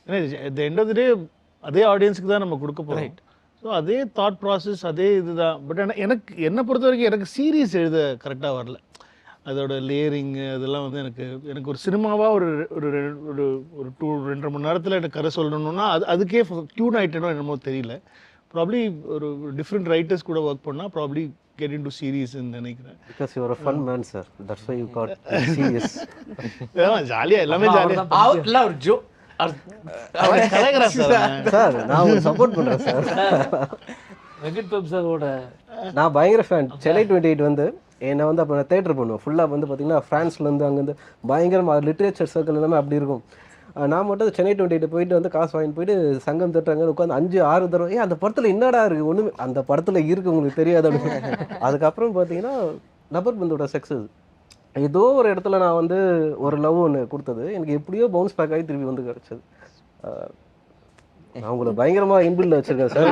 ஏன்னா at the end of the day அதே ஆடியன்ஸுக்கு தான் நம்ம கொடுக்க போகிறோம். ஸோ அதே தாட் ப்ராசஸ் அதே இதுதான். பட் ஆனால் எனக்கு என்னை பொறுத்த வரைக்கும் எனக்கு சீரீஸ் எழுத கரெக்டாக வரல. அதோட லேயரிங்கு அதெல்லாம் வந்து எனக்கு ஒரு சினிமாவாக ஒரு ஒரு ஒரு ஒரு 2-2.5 மணி நேரத்தில் எனக்கு கதை சொல்லணும்னா அதுக்கே டியூன் ஆகிட்டனோ என்னமோ தெரியல. ப்ராப்ளி ஒரு டிஃப்ரெண்ட் ரைட்டர்ஸ் கூட ஒர்க் பண்ணால் ப்ராப்ளி get into series நினைக்கிறேன். Because you are a fun man, sir. That's why you got serious. ஜாலியாக எல்லாமே ஜாலியாக இல்லை ஒரு ஜோ கலைக்கிறேன் சார் நான் உங்களுக்கு சப்போர்ட் பண்ணுறேன் சார். வெங்கட் பிரபு சாரோட நான் பயங்கர ஃபேன். சென்னை 28 வந்து என்னை வந்து அப்போ நான் தேட்டர் பண்ணுவேன் ஃபுல்லாக வந்து பார்த்தீங்கன்னா ஃப்ரான்ஸ்லேருந்து அங்கேருந்து பயங்கரமாக லிட்ரேச்சர் சர்க்கிள் எல்லாமே அப்படி இருக்கும். நான் மட்டும் சென்னை 28 போயிட்டு வந்து காசு வாங்கிட்டு போயிட்டு சங்கம் தட்டுறாங்க உட்காந்து 5-6 தடவை அந்த படத்தில் என்னடா இருக்குது ஒன்றுமே அந்த படத்தில் இருக்குது உங்களுக்கு தெரியாது அப்படின்னு. அதுக்கப்புறம் பார்த்தீங்கன்னா நபர் பந்தோட சக்ஸஸ் ஏதோ ஒரு இடத்துல நான் வந்து ஒரு லவ் ஒன்று கொடுத்தது எனக்கு எப்படியோ பவுன்ஸ் பேக் ஆகி திருப்பி வந்து கிடச்சிது. நான் உங்களை பயங்கரமாக இன்பில்ல வச்சுருக்கேன் சார்.